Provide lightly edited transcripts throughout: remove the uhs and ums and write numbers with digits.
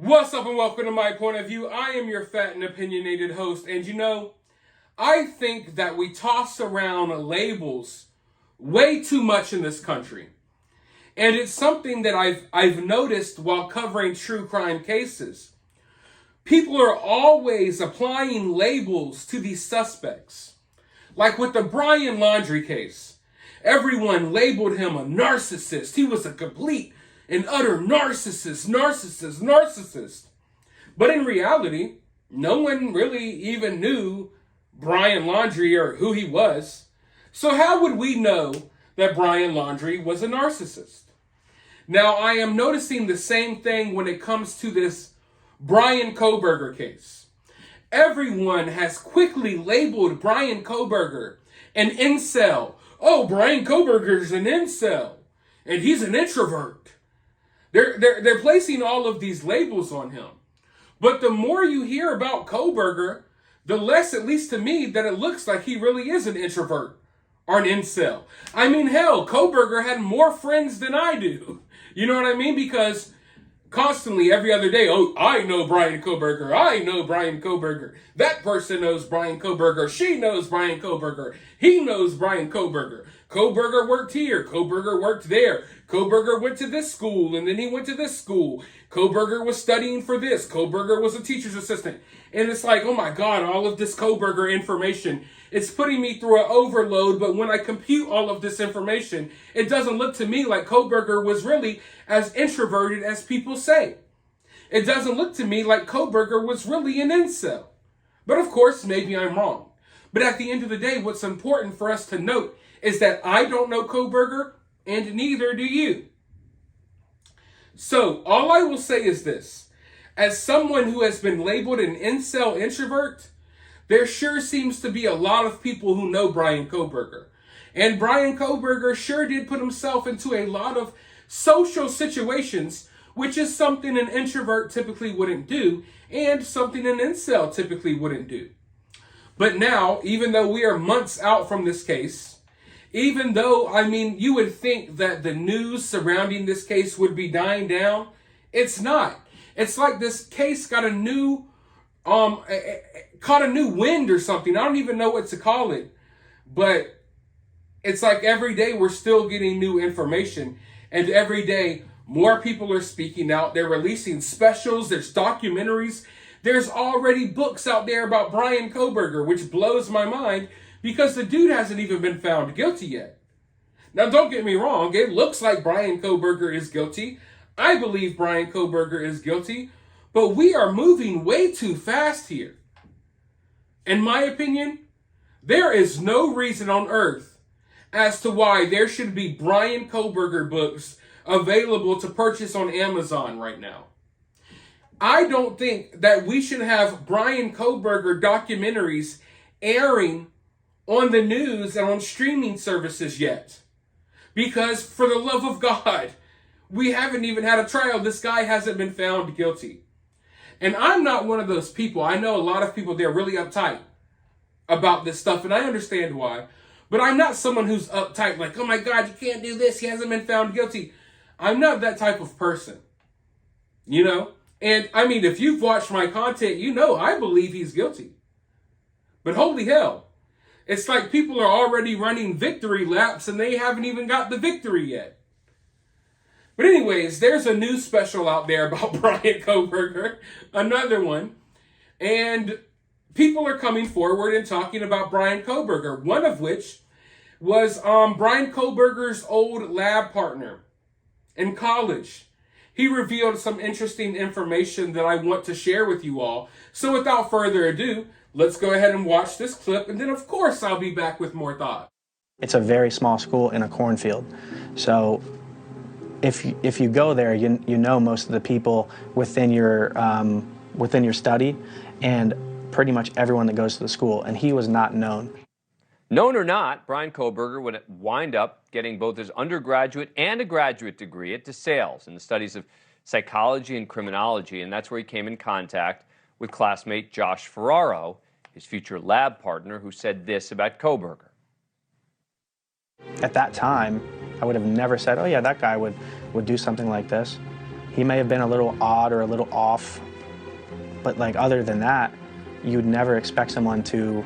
What's up and welcome to My Point of View. I am your fat and opinionated host, and I think that we toss around labels way too much in this country. And it's something that I've noticed while covering true crime cases. People are always applying labels to these suspects. Like with the Bryan laundry case. Everyone labeled him a narcissist. He was a complete and utter narcissist. But in reality, no one really even knew Bryan Laundrie or who he was. So how would we know that Bryan Laundrie was a narcissist? Now, I am noticing the same thing when it comes to this Bryan Kohberger case. Everyone has quickly labeled Bryan Kohberger an incel. Oh, Bryan Kohberger's an incel, and he's an introvert. They're placing all of these labels on him. But the more you hear about Kohberger, the less, at least to me, that it looks like he really is an introvert or an incel. I mean, hell, Kohberger had more friends than I do. You know what I mean? Because constantly, every other day, oh, I know Bryan Kohberger. I know Bryan Kohberger. That person knows Bryan Kohberger. She knows Bryan Kohberger. He knows Bryan Kohberger. Kohberger worked here. Kohberger worked there. Kohberger went to this school, and then he went to this school. Kohberger was studying for this. Kohberger was a teacher's assistant. And it's like, oh my God, all of this Kohberger information, it's putting me through an overload. But when I compute all of this information, it doesn't look to me like Kohberger was really as introverted as people say. It doesn't look to me like Kohberger was really an incel. But of course, maybe I'm wrong. But at the end of the day, what's important for us to note is that I don't know Kohberger, and neither do you. So, all I will say is this. As someone who has been labeled an incel introvert, there sure seems to be a lot of people who know Bryan Kohberger. And Bryan Kohberger sure did put himself into a lot of social situations, which is something an introvert typically wouldn't do, and something an incel typically wouldn't do. But now, even though we are months out from this case, even though, you would think that the news surrounding this case would be dying down, it's not. It's like this case got a new, caught a new wind or something. I don't even know what to call it. But it's like every day we're still getting new information. And every day more people are speaking out. They're releasing specials. There's documentaries. There's already books out there about Bryan Kohberger, which blows my mind because the dude hasn't even been found guilty yet. Now, don't get me wrong. It looks like Bryan Kohberger is guilty. I believe Bryan Kohberger is guilty. But we are moving way too fast here. In my opinion, there is no reason on earth as to why there should be Bryan Kohberger books available to purchase on Amazon right now. I don't think that we should have Bryan Kohberger documentaries airing on the news and on streaming services yet. Because for the love of God, we haven't even had a trial. This guy hasn't been found guilty. And I'm not one of those people. I know a lot of people, they're really uptight about this stuff, and I understand why. But I'm not someone who's uptight, like, oh my God, you can't do this. He hasn't been found guilty. I'm not that type of person. You know? And if you've watched my content, you know I believe he's guilty. But holy hell. It's like people are already running victory laps and they haven't even got the victory yet. But anyways, there's a new special out there about Bryan Kohberger, another one. And people are coming forward and talking about Bryan Kohberger, one of which was Bryan Kohberger's old lab partner in college. He revealed some interesting information that I want to share with you all. So without further ado, let's go ahead and watch this clip, and then of course I'll be back with more thoughts. It's a very small school in a cornfield. So if you go there, you know most of the people within your study and pretty much everyone that goes to the school, and he was not known. Known or not, Bryan Kohberger would wind up getting both his undergraduate and a graduate degree at DeSales in the studies of psychology and criminology, and that's where he came in contact with classmate Josh Ferraro, his future lab partner, who said this about Kohberger. At that time, I would have never said, oh yeah, that guy would do something like this. He may have been a little odd or a little off, but like other than that, you'd never expect someone to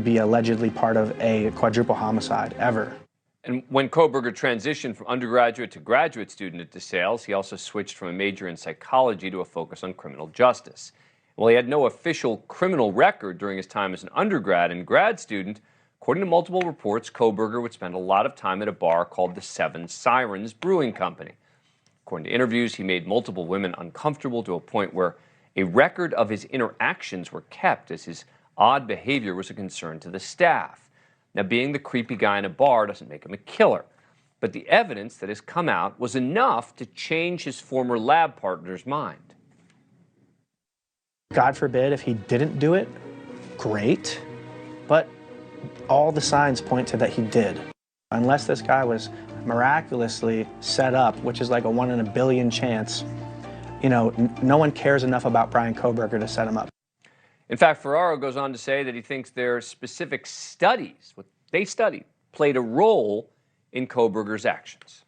be allegedly part of a quadruple homicide ever. And when Kohberger transitioned from undergraduate to graduate student at DeSales, he also switched from a major in psychology to a focus on criminal justice. While he had no official criminal record during his time as an undergrad and grad student, according to multiple reports, Kohberger would spend a lot of time at a bar called the Seven Sirens Brewing Company. According to interviews, he made multiple women uncomfortable to a point where a record of his interactions were kept, as his odd behavior was a concern to the staff. Now, being the creepy guy in a bar doesn't make him a killer, but the evidence that has come out was enough to change his former lab partner's mind. God forbid if he didn't do it, great, but all the signs point to that he did. Unless this guy was miraculously set up, which is like a 1 in a billion chance, you know, no one cares enough about Bryan Kohberger to set him up. In fact, Ferraro goes on to say that he thinks their specific studies, what they studied, played a role in Kohberger's actions.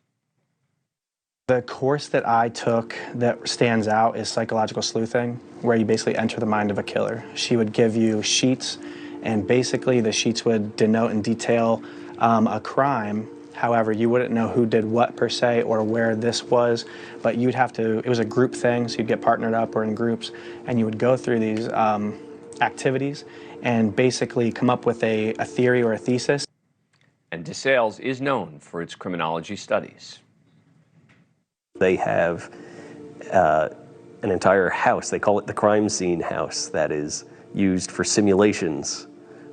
The course that I took that stands out is psychological sleuthing, where you basically enter the mind of a killer. She would give you sheets, and basically the sheets would denote and detail a crime. However, you wouldn't know who did what per se or where this was, but you'd have to, it was a group thing, so you'd get partnered up or in groups, and you would go through these activities and basically come up with a theory or a thesis. And DeSales is known for its criminology studies. They have an entire house, they call it the crime scene house, that is used for simulations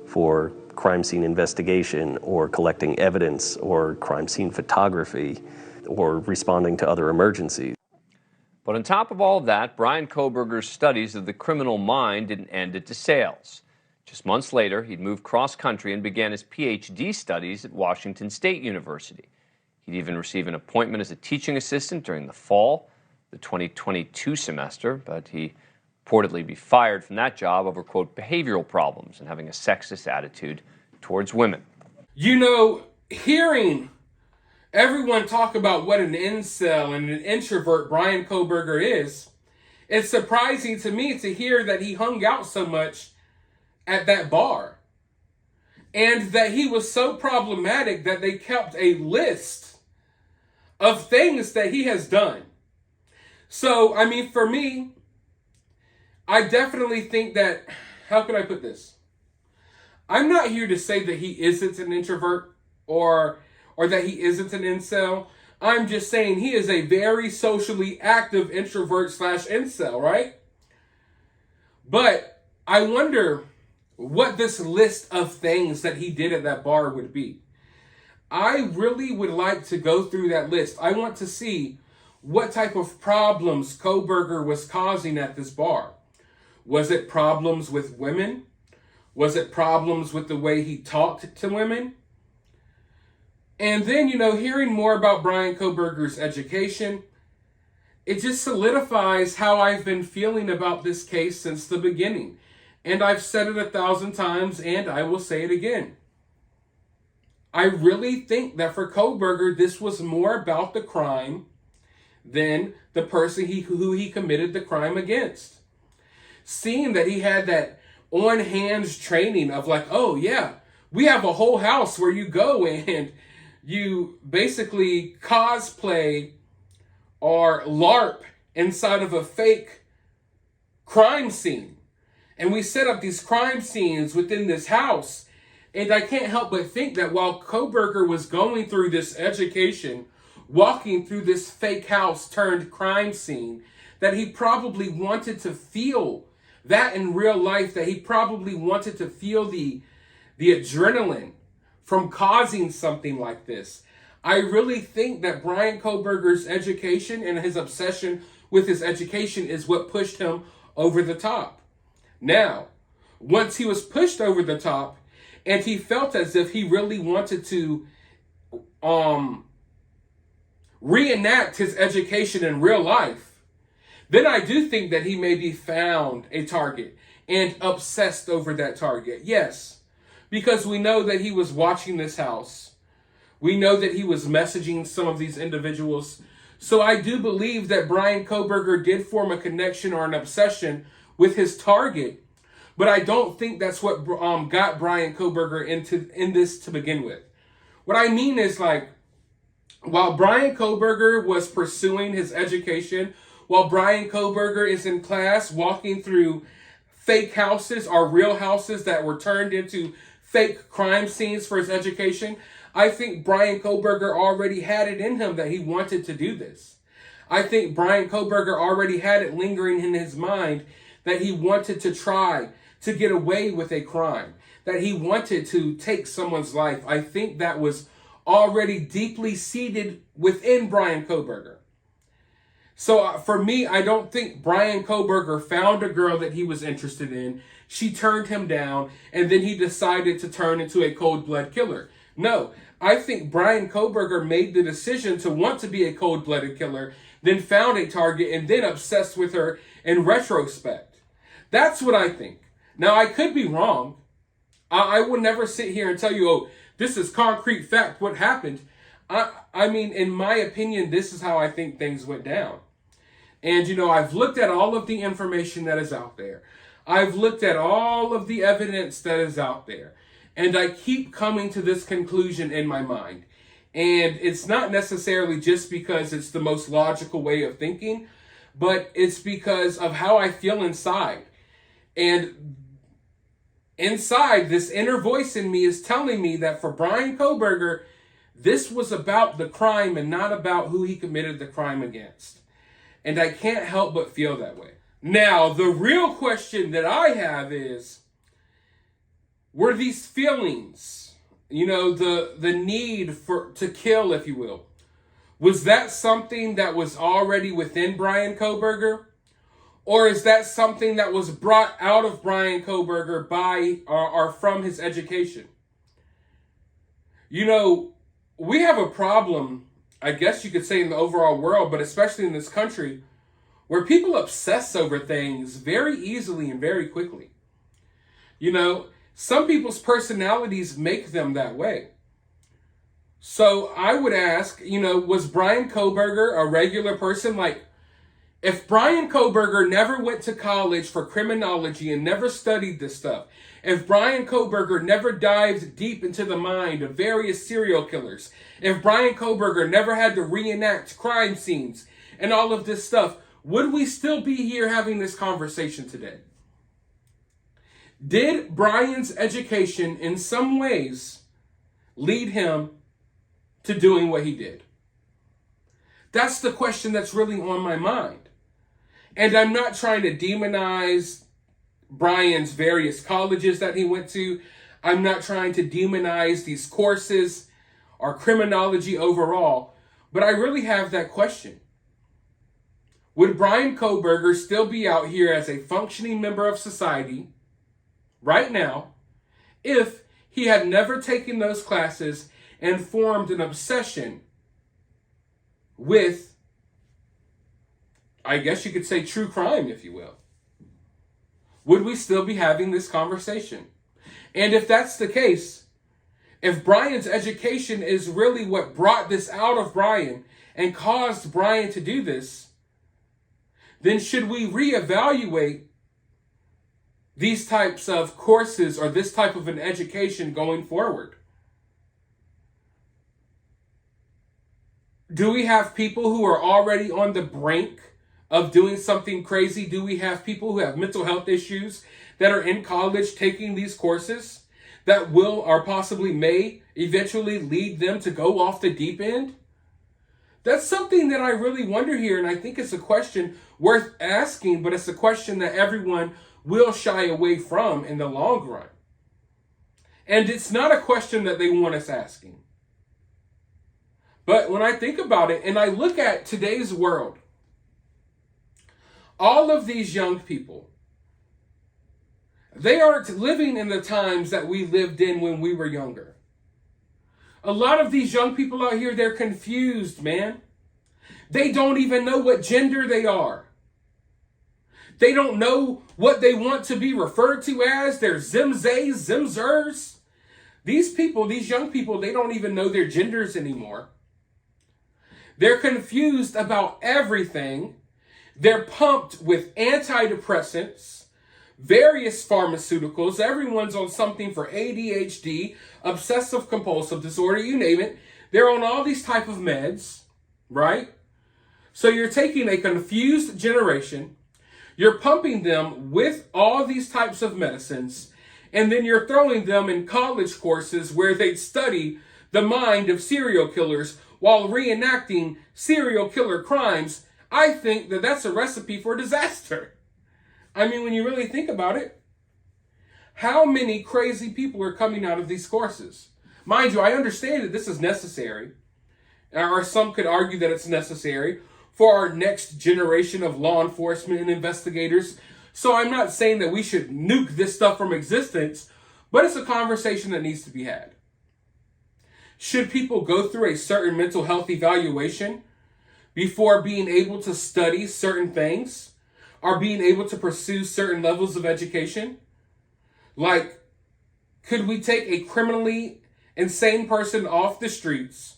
for crime scene investigation or collecting evidence or crime scene photography or responding to other emergencies. But on top of all of that, Bryan Kohberger's studies of the criminal mind didn't end at DeSales. Just months later, he'd moved cross-country and began his PhD studies at Washington State University. He'd even receive an appointment as a teaching assistant during the fall, the 2022 semester, but he reportedly be fired from that job over, quote, behavioral problems and having a sexist attitude towards women. You know, hearing everyone talk about what an incel and an introvert Bryan Kohberger is, it's surprising to me to hear that he hung out so much at that bar and that he was so problematic that they kept a list of things that he has done. So, I mean, for me, I definitely think that, how can I put this? I'm not here to say that he isn't an introvert or that he isn't an incel. I'm just saying he is a very socially active introvert / incel, right? But I wonder what this list of things that he did at that bar would be. I really would like to go through that list. I want to see what type of problems Kohberger was causing at this bar. Was it problems with women? Was it problems with the way he talked to women? And then, you know, hearing more about Bryan Kohberger's education, it just solidifies how I've been feeling about this case since the beginning. And I've said it 1,000 times, and I will say it again. I really think that for Kohberger, this was more about the crime than the person who he committed the crime against. Seeing that he had that on-hands training of like, oh yeah, we have a whole house where you go and you basically cosplay or LARP inside of a fake crime scene. And we set up these crime scenes within this house. And I can't help but think that while Kohberger was going through this education, walking through this fake house turned crime scene, that he probably wanted to feel that in real life, that he probably wanted to feel the adrenaline from causing something like this. I really think that Bryan Kohberger's education and his obsession with his education is what pushed him over the top. Now, once he was pushed over the top and he felt as if he really wanted to reenact his education in real life, then I do think that he maybe found a target and obsessed over that target. Yes, because we know that he was watching this house. We know that he was messaging some of these individuals So I do believe that Bryan Kohberger did form a connection or an obsession with his target, but I don't think that's what got Bryan Kohberger in this to begin with. What I mean is, like, while Bryan Kohberger was pursuing his education, while Bryan Kohberger is in class walking through fake houses or real houses that were turned into fake crime scenes for his education, I think Bryan Kohberger already had it in him that he wanted to do this. I think Bryan Kohberger already had it lingering in his mind that he wanted to try to get away with a crime, that he wanted to take someone's life. I think that was already deeply seated within Bryan Kohberger. So for me, I don't think Bryan Kohberger found a girl that he was interested in. She turned him down, and then he decided to turn into a cold-blooded killer. No, I think Bryan Kohberger made the decision to want to be a cold-blooded killer, then found a target, and then obsessed with her in retrospect. That's what I think. Now, I could be wrong. I will never sit here and tell you, oh, this is concrete fact what happened. I mean, in my opinion, this is how I think things went down. And, you know, I've looked at all of the information that is out there. I've looked at all of the evidence that is out there. And I keep coming to this conclusion in my mind. And it's not necessarily just because it's the most logical way of thinking, but it's because of how I feel inside. And inside, this inner voice in me is telling me that for Bryan Kohberger, this was about the crime and not about who he committed the crime against. And I can't help but feel that way. Now, the real question that I have is, were these feelings, you know, the need to kill, if you will, was that something that was already within Bryan Kohberger? Or is that something that was brought out of Bryan Kohberger by or from his education? You know, we have a problem, I guess you could say, in the overall world, but especially in this country, where people obsess over things very easily and very quickly. You know, some people's personalities make them that way. So I would ask, you know, was Bryan Kohberger a regular person? Like, if Bryan Kohberger never went to college for criminology and never studied this stuff, if Bryan Kohberger never dived deep into the mind of various serial killers, if Bryan Kohberger never had to reenact crime scenes and all of this stuff, would we still be here having this conversation today? Did Bryan's education in some ways lead him to doing what he did? That's the question that's really on my mind. And I'm not trying to demonize Bryan's various colleges that he went to. I'm not trying to demonize these courses or criminology overall. But I really have that question. Would Bryan Kohberger still be out here as a functioning member of society right now if he had never taken those classes and formed an obsession with, I guess you could say, true crime, if you will? Would we still be having this conversation? And if that's the case, if Bryan's education is really what brought this out of Bryan and caused Bryan to do this, then should we reevaluate these types of courses or this type of an education going forward? Do we have people who are already on the brink of doing something crazy? Do we have people who have mental health issues that are in college taking these courses that will or possibly may eventually lead them to go off the deep end? That's something that I really wonder here, and I think it's a question worth asking, but it's a question that everyone will shy away from in the long run. And it's not a question that they want us asking. But when I think about it and I look at today's world, all of these young people, they aren't living in the times that we lived in when we were younger. A lot of these young people out here, they're confused, man. They don't even know what gender they are. They don't know what they want to be referred to as. They're zimzays, zimzers. These people, these young people, they don't even know their genders anymore. They're confused about everything. They're pumped with antidepressants, various pharmaceuticals. Everyone's on something for ADHD, obsessive compulsive disorder, you name it. They're on all these type of meds, right? So you're taking a confused generation, you're pumping them with all these types of medicines, and then you're throwing them in college courses where they study the mind of serial killers while reenacting serial killer crimes. I think that that's a recipe for disaster. I mean, when you really think about it, how many crazy people are coming out of these courses? Mind you, I understand that this is necessary, or some could argue that it's necessary for our next generation of law enforcement and investigators. So I'm not saying that we should nuke this stuff from existence, but it's a conversation that needs to be had. Should people go through a certain mental health evaluation before being able to study certain things or being able to pursue certain levels of education? Like, could we take a criminally insane person off the streets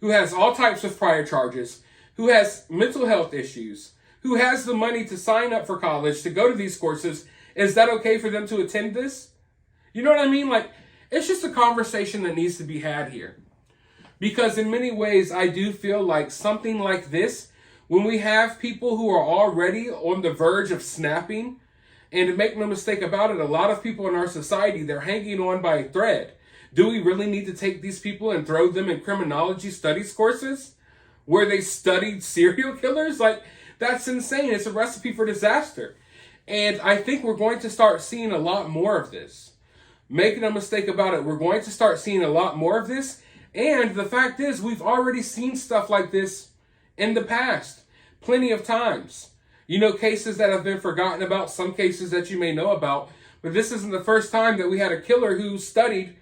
who has all types of prior charges, who has mental health issues, who has the money to sign up for college, to go to these courses? Is that okay for them to attend this? You know what I mean? Like, it's just a conversation that needs to be had here. Because in many ways, I do feel like something like this, when we have people who are already on the verge of snapping, and to make no mistake about it, a lot of people in our society, they're hanging on by a thread. Do we really need to take these people and throw them in criminology studies courses where they studied serial killers? Like, that's insane. It's a recipe for disaster. And I think we're going to start seeing a lot more of this. Make no mistake about it, we're going to start seeing a lot more of this. And the fact is, we've already seen stuff like this in the past, plenty of times. You know, cases that have been forgotten about, some cases that you may know about, but this isn't the first time that we had a killer who studied,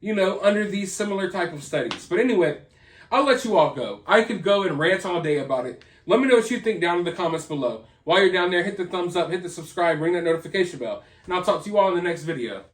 you know, under these similar type of studies. But anyway, I'll let you all go. I could go and rant all day about it. Let me know what you think down in the comments below. While you're down there, hit the thumbs up, hit the subscribe, ring that notification bell, and I'll talk to you all in the next video.